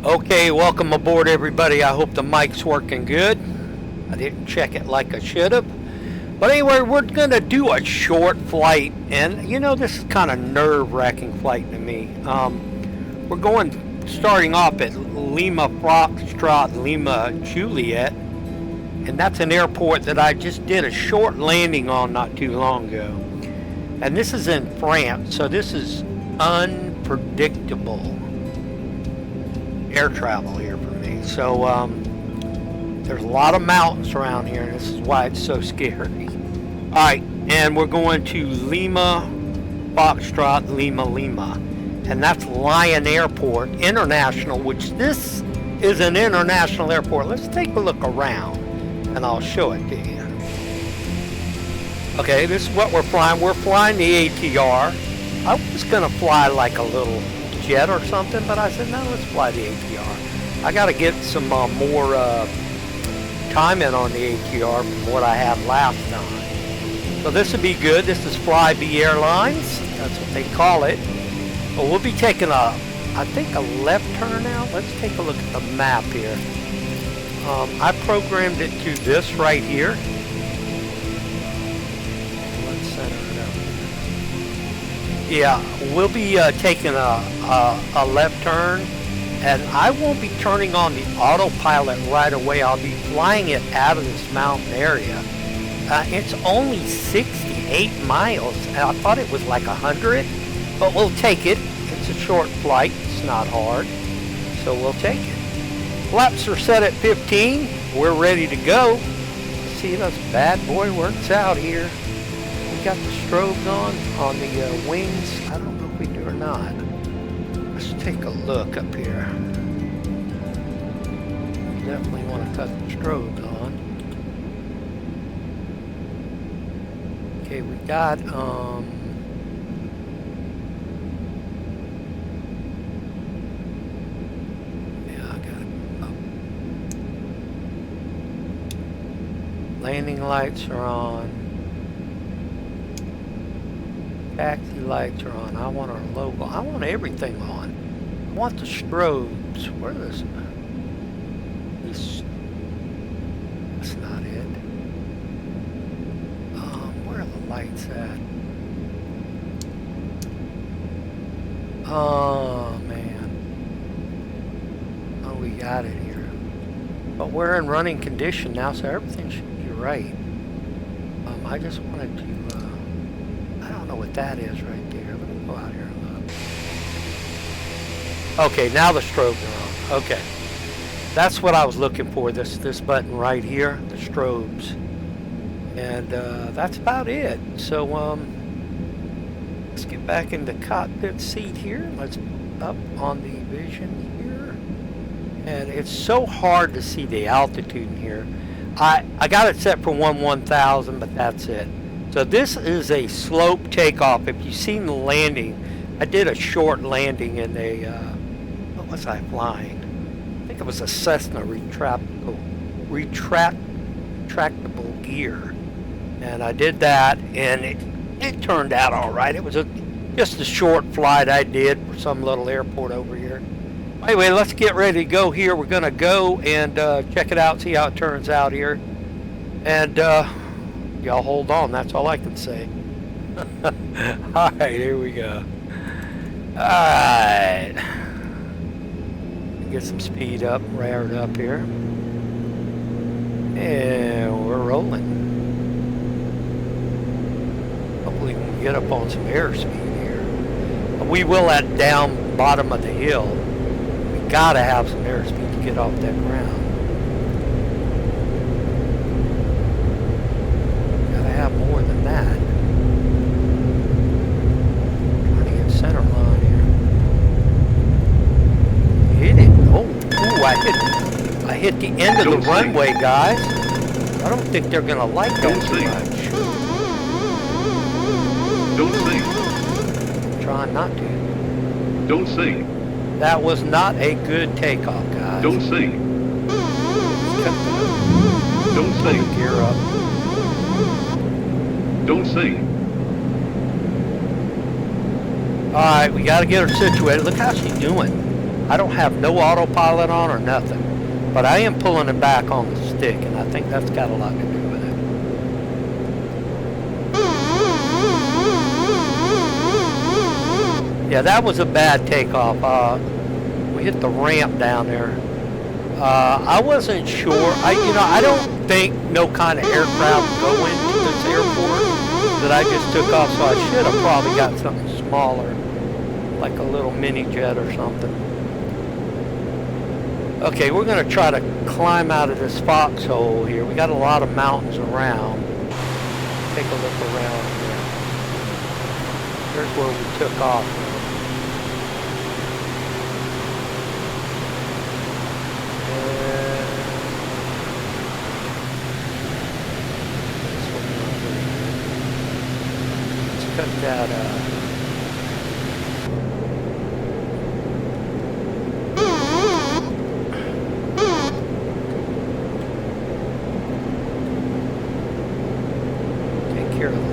Okay, welcome aboard everybody. I hope the mic's working good. I didn't check it like I should have. But anyway, we're going to do a short flight. And you know, this is kind of nerve-wracking flight to me. We're starting off at Lima Foxtrot, Lima Juliet. And that's an airport that I just did a short landing on not too long ago. And this is in France, so this is unpredictable air travel here for me. So there's a lot of mountains around here, and this is why it's so scary. All right, and we're going to Lima Foxtrot, Lima, and that's Lyon Airport International, which this is an international airport. Let's take a look around, and I'll show it to you. Okay, this is what we're flying. We're flying the ATR. I was gonna fly like a little jet or something, but I said no, let's fly the ATR. I got to get some more time in on the ATR from what I had last time. So this would be good. This is Flybe Airlines. That's what they call it. But we'll be taking I think a left turn now. Let's take a look at the map here. I programmed it to this right here. Let's center it up. Yeah, we'll be taking a left turn, and I won't be turning on the autopilot right away. I'll be flying it out of this mountain area. It's only 68 miles, and I thought it was like 100, but we'll take it. It's a short flight. It's not hard, so we'll take it. Flaps are set at 15. We're ready to go. See, this bad boy works out here. Got the strobes on the wings. I don't know if we do or not. Let's take a look up here. Definitely want to cut the strobes on. Okay, we got yeah, I got it up. Landing lights are on. Taxi lights are on. I want our logo. I want everything on. I want the strobes. Where is this? That's not it. Where are the lights at? Oh man. Oh, we got it here. But we're in running condition now, so everything should be right. I just wanted to. I don't know what that is right there. Let me go out here and look. Okay, now the strobes are on. Okay. That's what I was looking for, this button right here, the strobes. And that's about it. So let's get back in the cockpit seat here. Let's up on the vision here. And it's so hard to see the altitude in here. I got it set for 1000, but that's it. So this is a slope takeoff. If you've seen the landing, I did a short landing in a, what was I flying? I think it was a Cessna retractable gear. And I did that, and it turned out all right. It was just a short flight I did for some little airport over here. Anyway, let's get ready to go here. We're going to go and check it out, see how it turns out here. And y'all hold on, that's all I can say. Alright, here we go. Alright. Get some speed up, reared up here. And we're rolling. Hopefully we can get up on some airspeed here. We will at down bottom of the hill. We gotta have some airspeed to get off that ground. More than that. Trying to get center line here. Hit it. Oh, I hit the end of the runway, guys. I don't think they're gonna like that too much. Don't sing. I'm trying not to. Don't sing. That was not a good takeoff, guys. Don't sing. Don't sing. Gear up. Don't sing. Alright, we gotta get her situated. Look how she's doing. I don't have no autopilot on or nothing. But I am pulling it back on the stick, and I think that's got a lot to do with it. Yeah, that was a bad takeoff. We hit the ramp down there. I wasn't sure. I don't think no kind of aircraft go into this airport that I just took off, so I should have probably got something smaller, like a little mini jet or something. Okay, we're going to try to climb out of this foxhole here. We got a lot of mountains around. Take a look around here. Here's where we took off. Let's cut that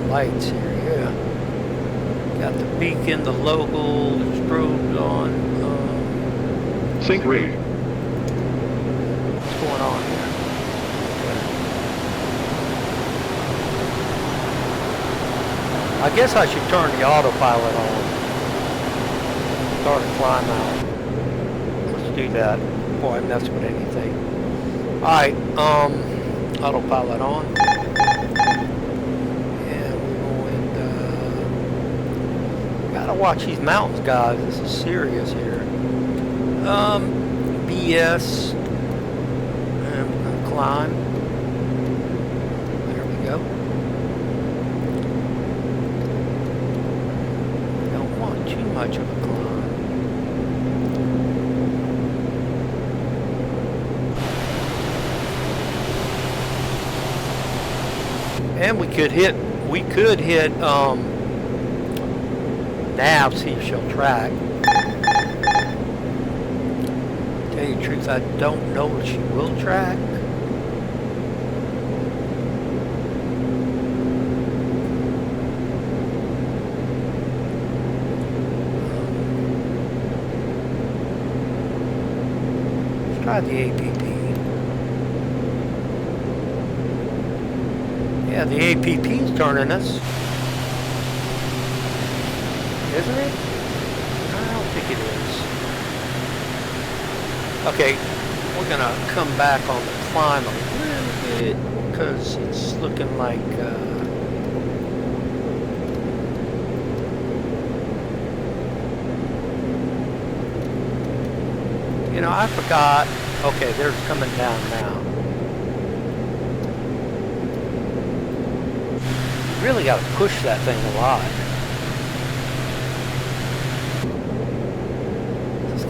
lights here, yeah. Got the beacon, the logo, the strobes on. Sync rate. What's going on here? I guess I should turn the autopilot on. Start to climb out. Let's do that before I mess with anything. Alright, autopilot on. Watch these mountains, guys. This is serious here. BS. And we're gonna climb. There we go. Don't want too much of a climb. And we could hit nav, see if she'll track. Tell you the truth, I don't know if she will track. Let's try the APP. Yeah, the APP's turning us. Isn't it? I don't think it is. Okay, we're gonna come back on the climb a little bit because it's looking like I forgot. Okay, they're coming down now. Really got to push that thing a lot.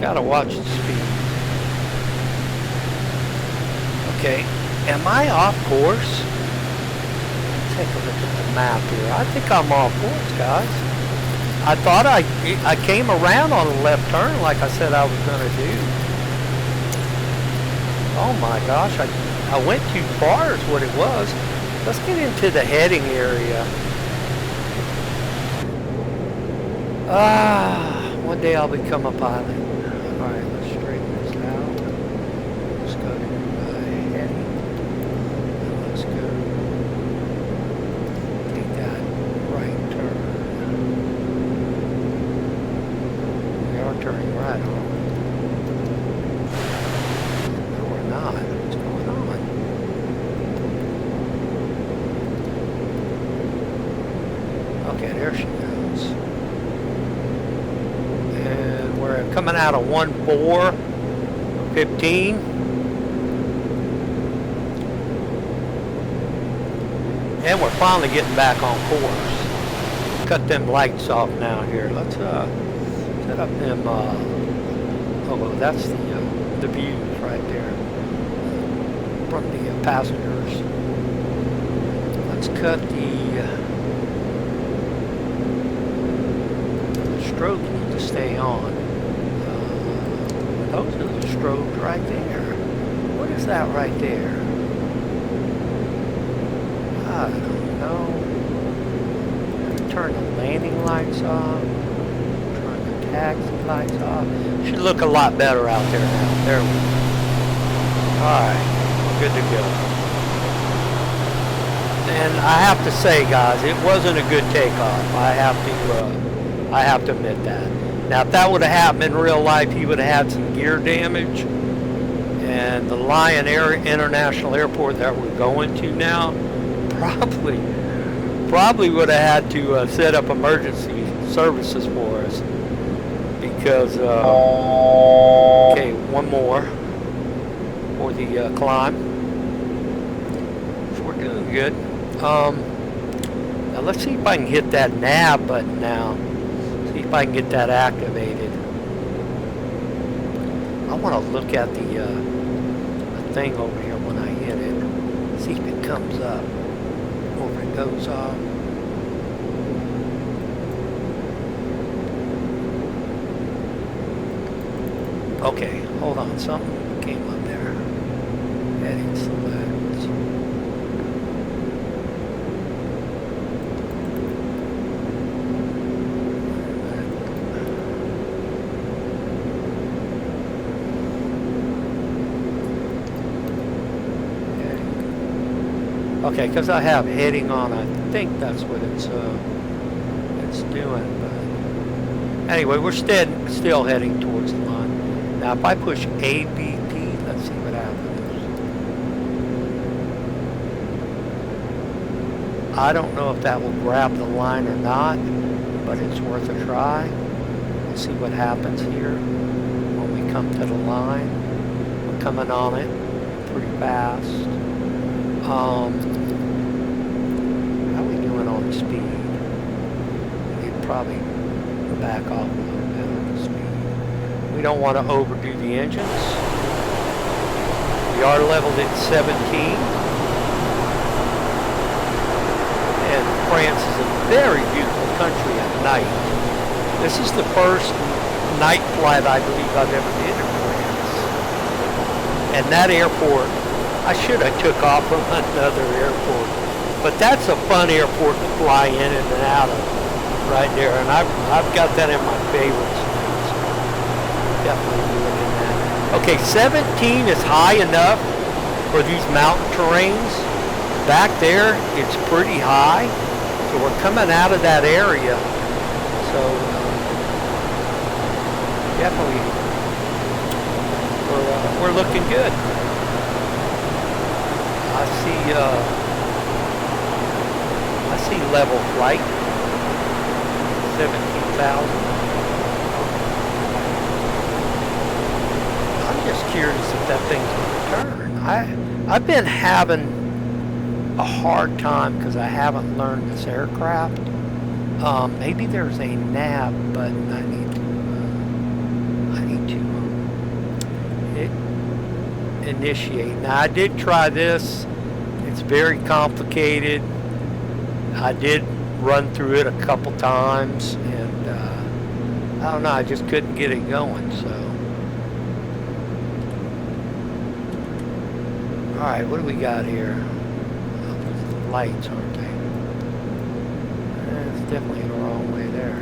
Gotta watch the speed. Okay, am I off course? Take a look at the map here. I think I'm off course, guys. I thought I came around on a left turn like I said I was gonna do. Oh my gosh, I went too far is what it was. Let's get into the heading area. One day I'll become a pilot. Alright, let's straighten this out. Let's go to heading. Let's go take that right turn. We are turning right, aren't we? No, we're not. What's going on? Okay, there she goes. Coming out of 1415. And we're finally getting back on course. Cut them lights off now here. Let's set up them oh well, that's the views right there from the passengers. Let's cut the strobes need to stay on. Those are the strobes right there. What is that right there? I don't know. Turn the landing lights off. Turn Taxi lights off. Should look a lot better out there now. There we go. Alright, good to go. And I have to say, guys, it wasn't a good takeoff. I have to admit that. Now, if that would have happened in real life, he would have had some gear damage. And the Lyon International Airport that we're going to now probably would have had to set up emergency services for us. Because, okay, one more for the climb. So we're doing good. Now let's see if I can hit that nav button now. See if I can get that activated. I want to look at the thing over here when I hit it. See if it comes up or if it goes off. Okay, hold on. Something came up there. Heading select. Okay, because I have heading on, I think that's what it's doing. But anyway, we're still heading towards the line. Now, if I push ABP, let's see what happens. I don't know if that will grab the line or not, but it's worth a try. We'll see what happens here when we come to the line. We're coming on it pretty fast. How are we doing on the speed? We'd probably back off a little bit on the speed. We don't want to overdo the engines. We are leveled at 17. And France is a very beautiful country at night. This is the first night flight I believe I've ever did in France. And that airport, I should have took off from another airport, but that's a fun airport to fly in and out of, right there. And I've got that in my favorites. Definitely doing in that. Okay, 17 is high enough for these mountain terrains. Back there, it's pretty high, so we're coming out of that area. So definitely, we're looking good. I see level flight, 17,000. I'm just curious if that thing's going to turn. I've been having a hard time because I haven't learned this aircraft. Maybe there's a nav button I need to initiate. Now I did try this. It's very complicated. I did run through it a couple times, and I don't know, I just couldn't get it going. So, all right, what do we got here? Oh, those are the lights, aren't they? It's definitely the wrong way there.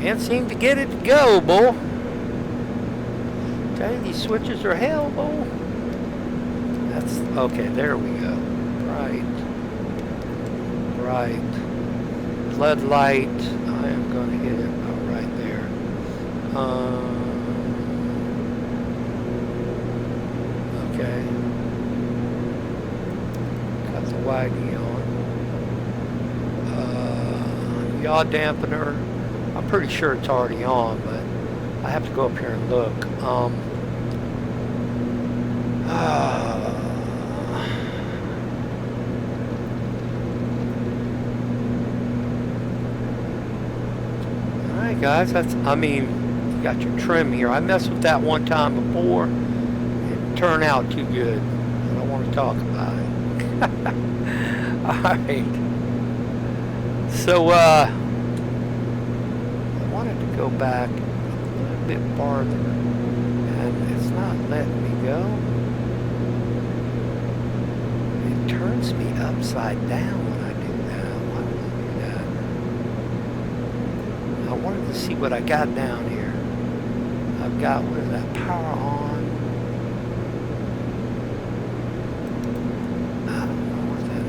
Can't seem to get it to go, boy. Tell you, these switches are hell, boy. That's okay. There we go. Right. Floodlight. I am going to hit it right there. Okay. Got the YD on. Yaw dampener. I'm pretty sure it's already on, but I have to go up here and look. Alright guys, you got your trim here. I messed with that one time before. It didn't turn out too good. I don't want to talk about it. Alright. So, I wanted to go back a little bit farther, and it's not letting me go. It turns flips me upside down when I do that. Why would I do that? I wanted to see what I got down here. I've got, what is that, power on? I don't know what that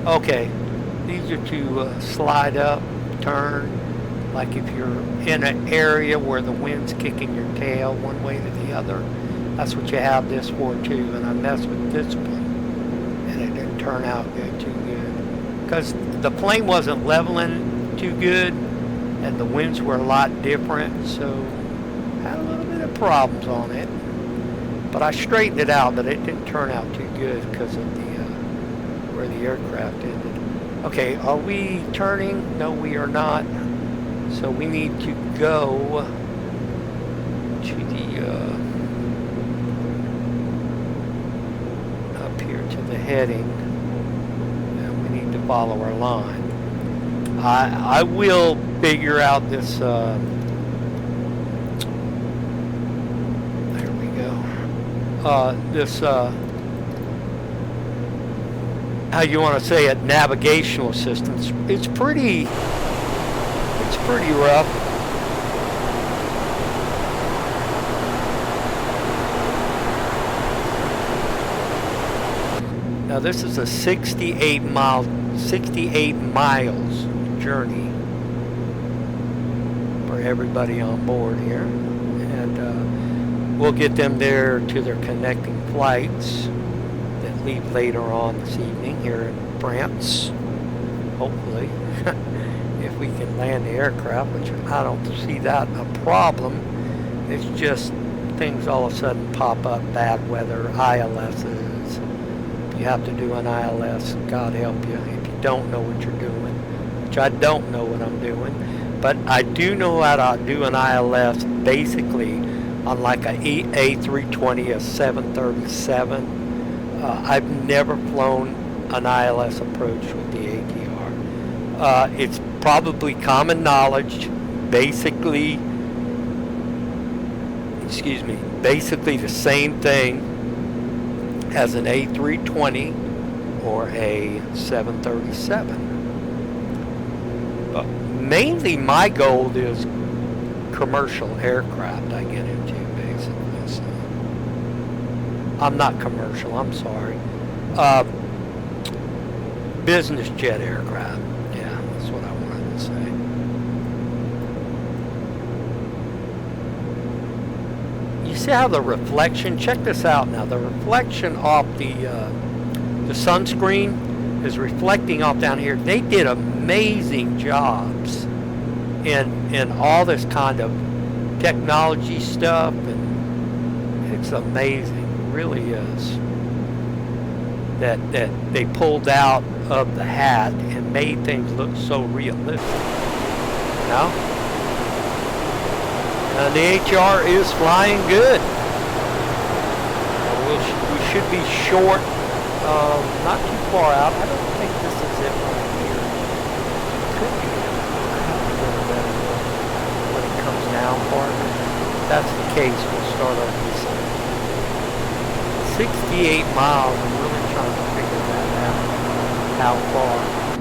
is. Okay, these are to slide up, turn, like if you're in an area where the wind's kicking your tail one way to the other. That's what you have this for too, and I messed with this one, and it didn't turn out too good. Because the plane wasn't leveling too good, and the winds were a lot different, so I had a little bit of problems on it. But I straightened it out, but it didn't turn out too good because of the where the aircraft ended. Okay, are we turning? No, we are not. So we need to go to the up here to the heading, and we need to follow our line. I will figure out this. There we go. This how you want to say it, navigational systems. It's pretty rough. Now this is a 68 miles journey for everybody on board here, and we'll get them there to their connecting flights that leave later on this evening here in France, hopefully. If we can land the aircraft, which I don't see that a problem. It's just things all of a sudden pop up, bad weather, ILSs. If you have to do an ILS, God help you. If you don't know what you're doing, which I don't know what I'm doing, but I do know how to do an ILS basically on like a A320, a 737. I've never flown an ILS approach with the ATR. It's probably common knowledge, basically the same thing as an A320 or a 737. But mainly my goal is commercial aircraft I get into, basically. So I'm not commercial, I'm sorry. Business jet aircraft. Yeah, that's what I wanted to say. You see how the reflection, check this out now, the reflection off the sunscreen is reflecting off down here. They did amazing jobs in all this kind of technology stuff, and it's amazing, it really is, that they pulled out of the hat and made things look so realistic, you know? And the HR is flying good. We should be short, not too far out. I don't think this is it right here. It could be. When it comes down farther. If that's the case, we'll start on this side. 68 miles. I'm really trying to figure that out. How far?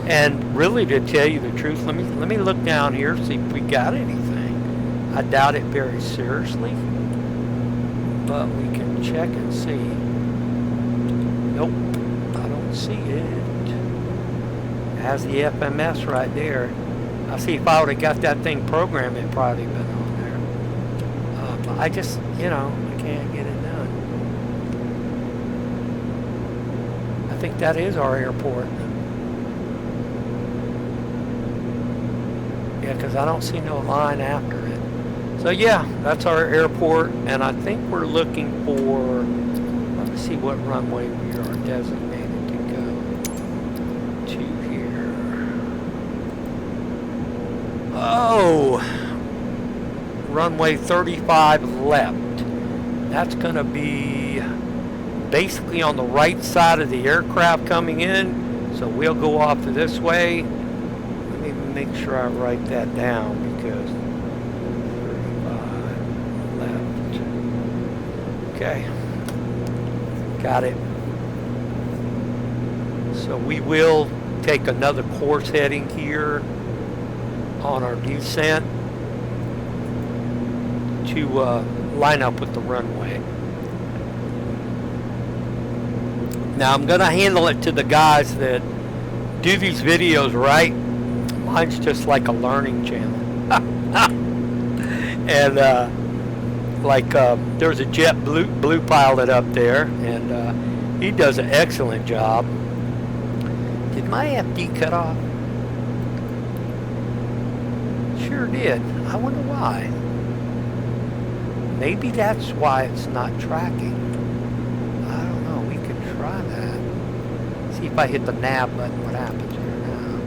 And really, to tell you the truth, let me look down here, see if we got anything. I doubt it very seriously, but we can check and see. Nope, I don't see it. It has the FMS right there. I see if I would have got that thing programmed, it'd probably been on there. But I just, I can't get it done. I think that is our airport. Yeah, because I don't see no line after it. So yeah, that's our airport, and I think we're looking for, let me see what runway we are designated to go to here. Oh, runway 35 left. That's going to be basically on the right side of the aircraft coming in, so we'll go off to this way. Let me make sure I write that down, because Okay, got it. So we will take another course heading here on our descent to line up with the runway. Now I'm going to handle it to the guys that do these videos right. Mine's just like a learning channel. And there's a jet blue pilot up there, and he does an excellent job. Did my FD cut off? Sure did. I wonder why. Maybe that's why it's not tracking. I don't know. We could try that. See if I hit the nav button, what happens here now.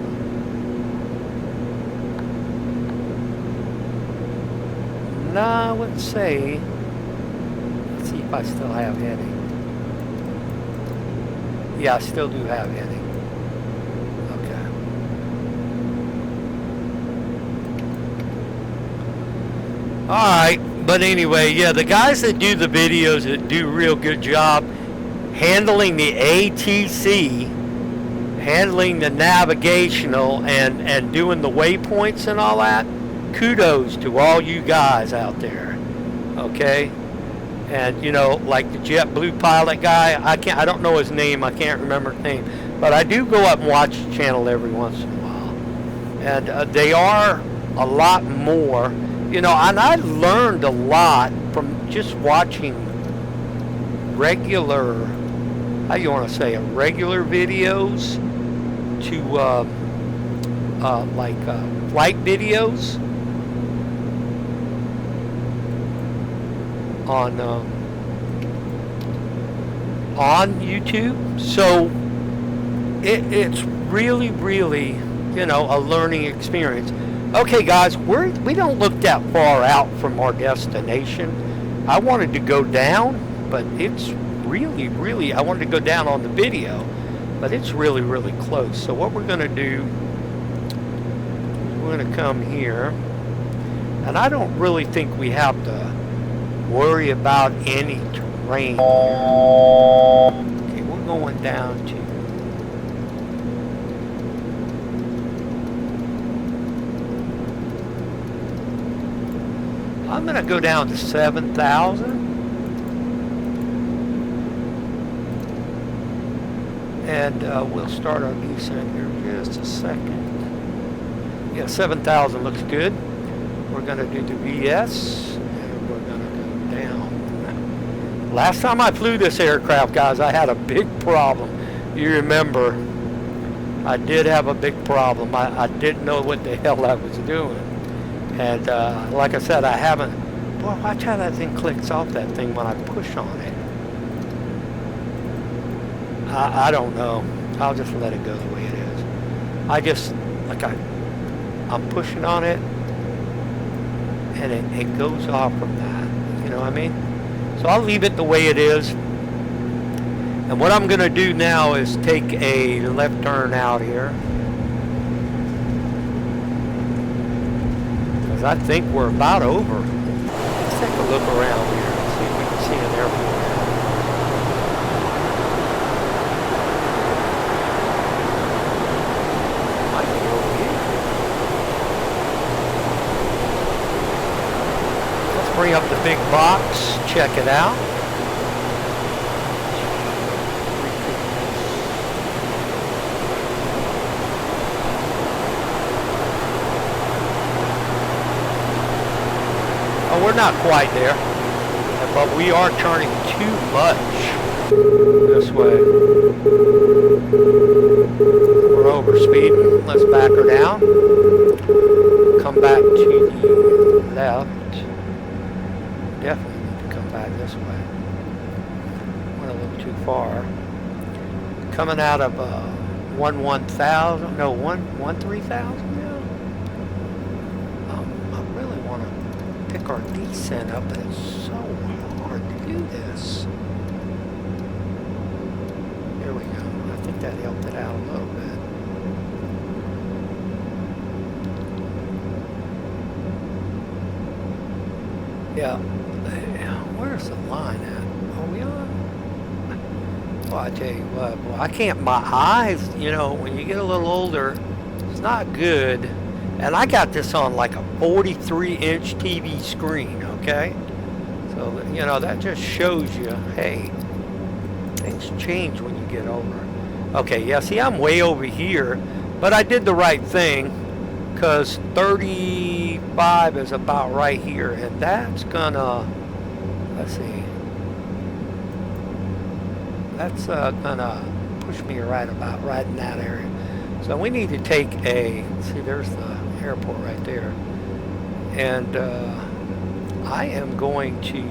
No, I wouldn't say. Let's see if I still have heading. Yeah, I still do have heading. Okay. Alright, but anyway, yeah, the guys that do the videos that do a real good job handling the ATC, handling the navigational, and doing the waypoints and all that, kudos to all you guys out there, okay? And you know, like the JetBlue pilot guy, I don't know his name, I can't remember his name, but I do go up and watch the channel every once in a while, and they are a lot more, you know, and I learned a lot from just watching regular, how you want to say it, regular videos to flight videos on YouTube. So it's really, you know, a learning experience. Okay, guys, we don't look that far out from our destination. I wanted to go down, but it's really, I wanted to go down on the video, but it's really close. So what we're going to do, we're going to come here, and I don't really think we have to worry about any terrain. Okay, we're going down to I'm going to go down to 7,000. And we'll start our descent here in just a second. Yeah, 7,000 looks good. We're going to do the VS, and we're going to go down. Last time I flew this aircraft, guys, I had a big problem. You remember, I did have a big problem. I didn't know what the hell I was doing. And like I said, I haven't. Boy, watch how that thing clicks off that thing when I push on it. I don't know. I'll just let it go the way it is. I just, I'm pushing on it, and it goes off from that. You know what I mean? So I'll leave it the way it is. And what I'm going to do now is take a left turn out here. Because I think we're about over. Let's take a look around here and see if we can see an airport. Bring up the big box, check it out. Oh, we're not quite there, but we are turning too much this way. We're over speeding. Let's back her down. Come back to the left. Definitely need to come back this way. Went a little too far. Coming out of 1,000, no, 1,3,000 now. I really want to pick our descent up, but it's so hard to do this. Here we go. I think that helped it out a little bit. Yeah. Where's the line at? Are we on? Well, I tell you what, boy, I can't, my eyes, you know, when you get a little older, it's not good. And I got this on like a 43-inch TV screen, okay? So, you know, that just shows you, hey, things change when you get older. Okay, yeah, see, I'm way over here, but I did the right thing because 35 is about right here, and that's gonna, let's see, that's gonna push me right in that area. So we need to take a, see, there's the airport right there, and I am going to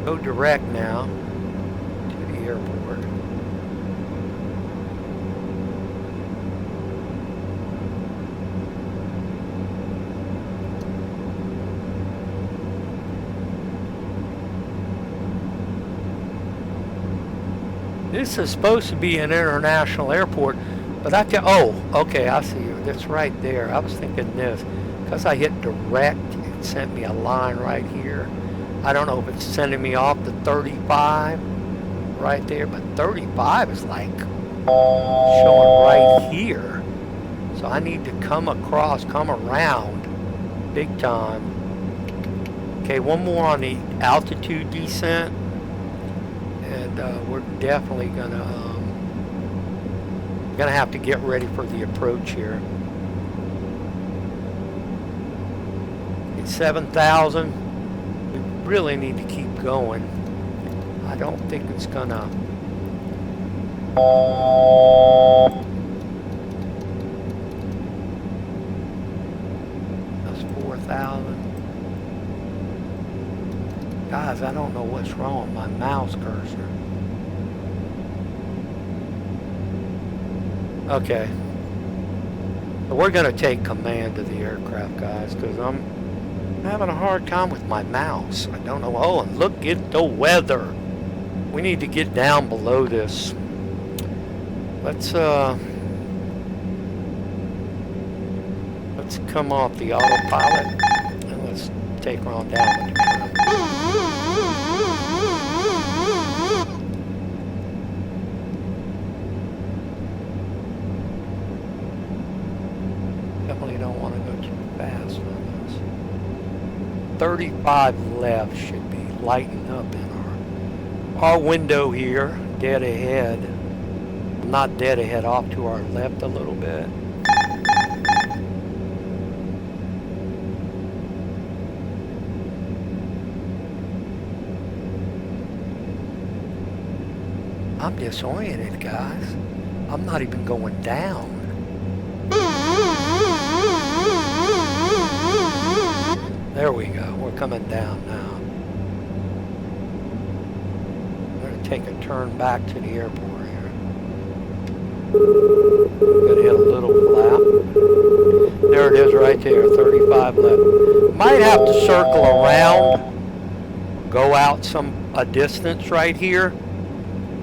go direct now to the airport. This is supposed to be an international airport, but oh, okay, I see you. That's right there. I was thinking this. Because I hit direct, it sent me a line right here. I don't know if it's sending me off to 35 right there, but 35 is like showing right here. So I need to come across, come around big time. Okay, one more on the altitude descent. And we're definitely gonna have to get ready for the approach here. It's 7,000. We really need to keep going. I don't think it's gonna. That's 4,000. Guys, I don't know what's wrong with my mouse cursor. Okay. So we're going to take command of the aircraft, guys, because I'm having a hard time with my mouse. I don't know. Oh, and look at the weather. We need to get down below this. Let's come off the autopilot and let's take her on down. Definitely don't want to go too fast on this. 35 left should be lighting up in our window here, dead ahead. Not dead ahead, off to our left a little bit. I'm disoriented, guys. I'm not even going down. There we go. We're coming down now. I'm going to take a turn back to the airport here. I'm going to hit a little flap. There it is right there, 35 left. Might have to circle around, go out a distance right here.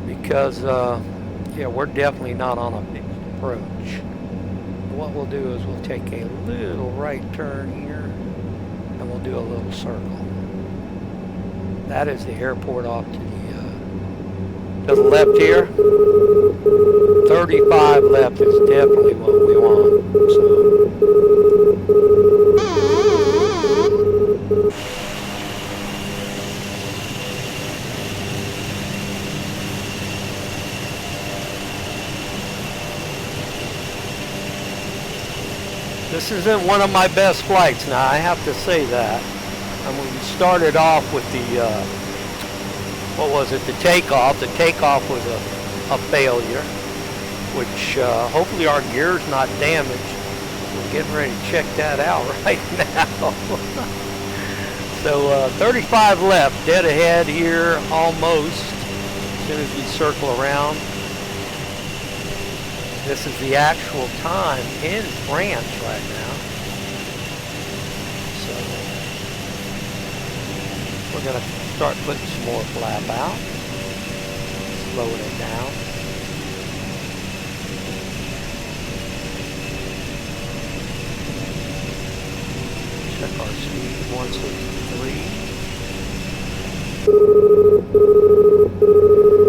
Because, yeah, we're definitely not on a big approach. What we'll do is we'll take a little right turn here, and we'll do a little circle. That is the airport off to the left here. 35 left is definitely what we want. So. This isn't one of my best flights now, I have to say that. And when we started off with the, what was it, the takeoff. The takeoff was a failure, which hopefully our gear's not damaged. We're getting ready to check that out right now. So 35 left, dead ahead here almost, as soon as we circle around. This is the actual time in France right now. So we're going to start putting some more flap out. Slowing it down. Check our speed, 163.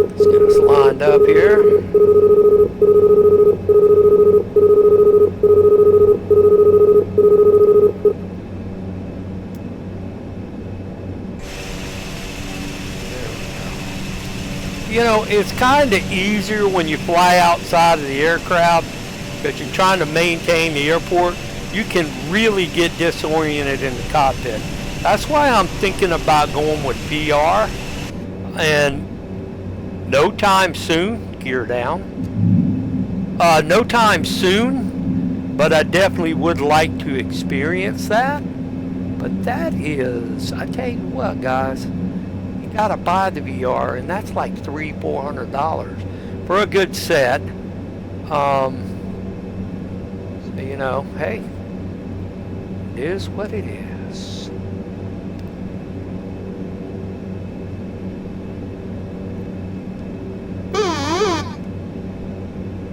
Let's get us lined up here. You know, it's kind of easier when you fly outside of the aircraft because you're trying to maintain the airport. You can really get disoriented in the cockpit. That's why I'm thinking about going with VR. And no time soon, gear down. No time soon, but I definitely would like to experience that. But that is, I tell you what, guys, you gotta buy the VR, and that's like $300-400 for a good set. So you know, hey, it is what it is.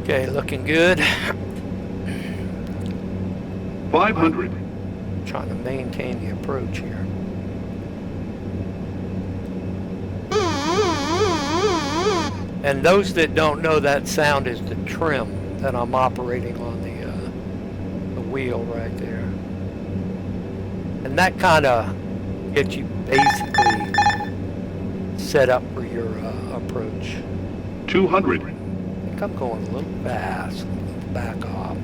Okay, looking good. 500. Trying to maintain the approach here. And those that don't know, that sound is the trim that I'm operating on the wheel right there. And that kind of gets you basically set up for your approach. 200. I think I'm going a little fast. Let's back off.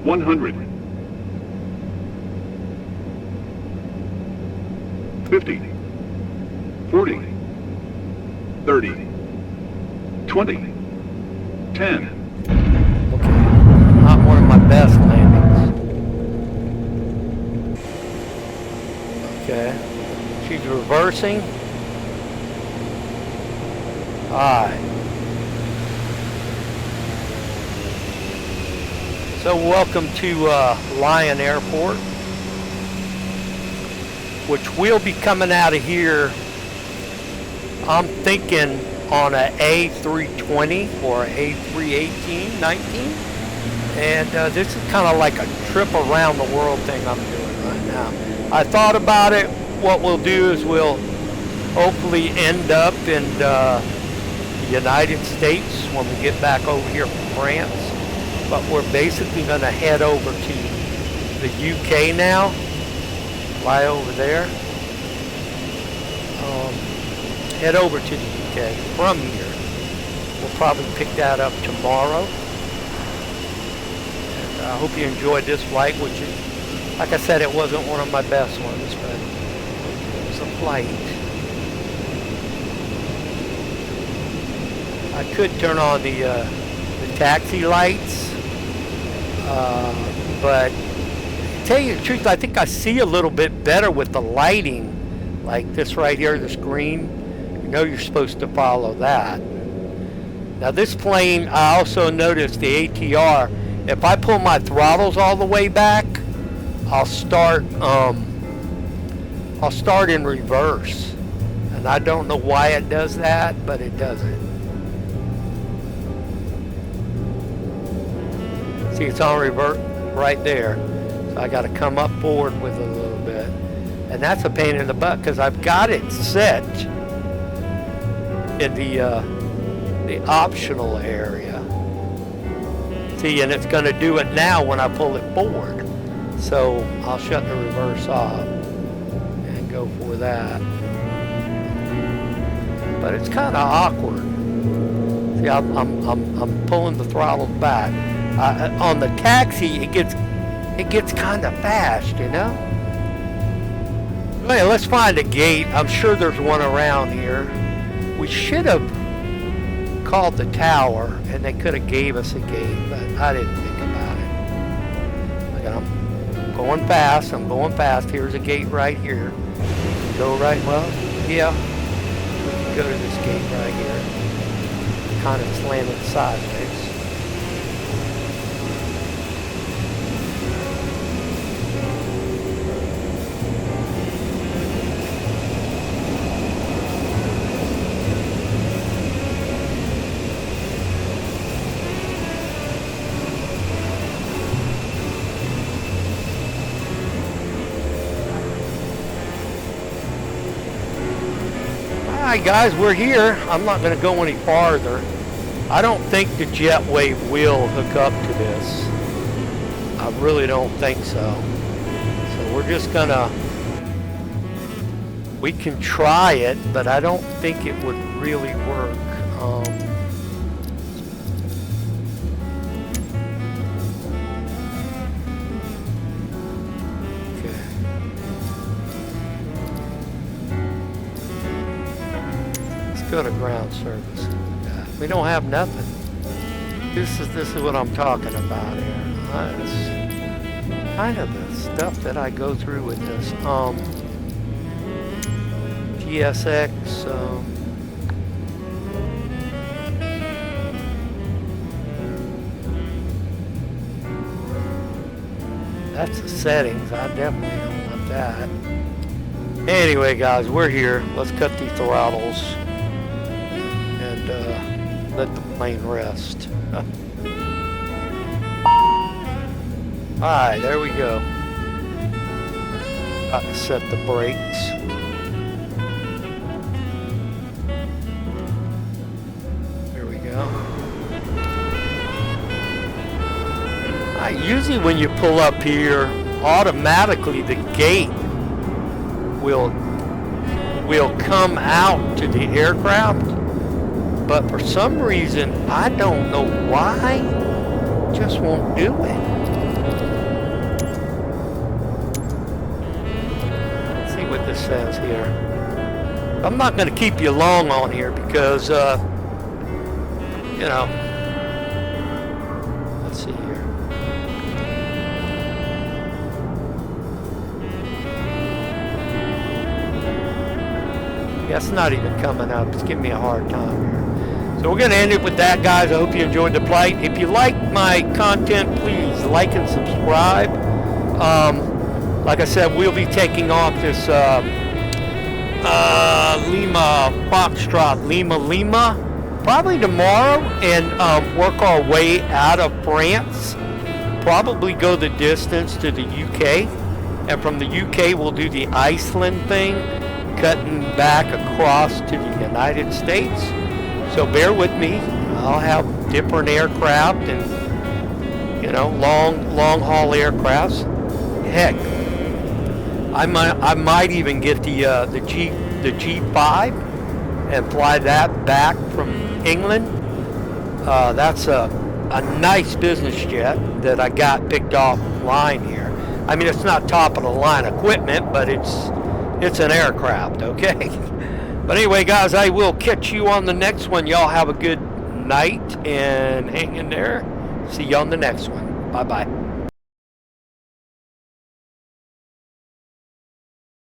100. 50. 40. 30. 20. 10. Okay, not one of my best landings. Okay, she's reversing. Alright. So welcome to Lyon Airport, which will be coming out of here, I'm thinking on a A320 or a A318, 19. And this is kind of like a trip around the world thing I'm doing right now. I thought about it. What we'll do is we'll hopefully end up in the United States when we get back over here from France. But we're basically going to head over to the UK now. Fly over there. Head over to the UK from here. We'll probably pick that up tomorrow. And I hope you enjoyed this flight, which is, like I said, it wasn't one of my best ones, but it was a flight. I could turn on the taxi lights, but to tell you the truth, I think I see a little bit better with the lighting, like this right here, this green. You know you're supposed to follow that. Now this plane, I also noticed the ATR, if I pull my throttles all the way back, I'll start in reverse. And I don't know why it does that, but it does it. See, it's on revert right there. So I got to come up forward with it a little bit. And that's a pain in the butt because I've got it set in the optional area. See, and it's going to do it now when I pull it forward. So I'll shut the reverse off and go for that. But it's kind of awkward. See, I'm pulling the throttle back. On the taxi, it gets kind of fast, you know. Okay, let's find a gate. I'm sure there's one around here. We should have called the tower, and they could have gave us a gate, but I didn't think about it. Look, I'm going fast. I'm going fast. Here's a gate right here. Go right. Well, yeah. We can go to this gate right here. Kind of slam it sideways. Alright guys, we're here. I'm not going to go any farther. I don't think the jetway will hook up to this. I really don't think so. So we're just going to... We can try it, but I don't think it would really work. Go to ground service. We don't have nothing. This is what I'm talking about here. It's kind of the stuff that I go through with this. GSX. That's the settings. I definitely don't want that. Anyway, guys, we're here. Let's cut these throttles. Let the plane rest. Alright, there we go. Got to set the brakes. There we go. Usually when you pull up here, automatically the gate will come out to the aircraft. But for some reason, I don't know why, just won't do it. Let's see what this says here. I'm not going to keep you long on here because, you know, let's see here. Yeah, it's not even coming up. It's giving me a hard time here. So we're going to end it with that, guys. I hope you enjoyed the flight. If you like my content, please like and subscribe. Like I said, we'll be taking off this Lima Foxtrot Lima probably tomorrow and work our way out of France. Probably go the distance to the UK. And from the UK, we'll do the Iceland thing, cutting back across to the United States. So bear with me. I'll have different aircraft and, you know, long haul aircrafts. Heck, I might even get the G5 and fly that back from England. That's a nice business jet that I got picked off line here. I mean, it's not top of the line equipment, but it's an aircraft, okay? But anyway, guys, I will catch you on the next one. Y'all have a good night and hang in there. See you on the next one. Bye-bye.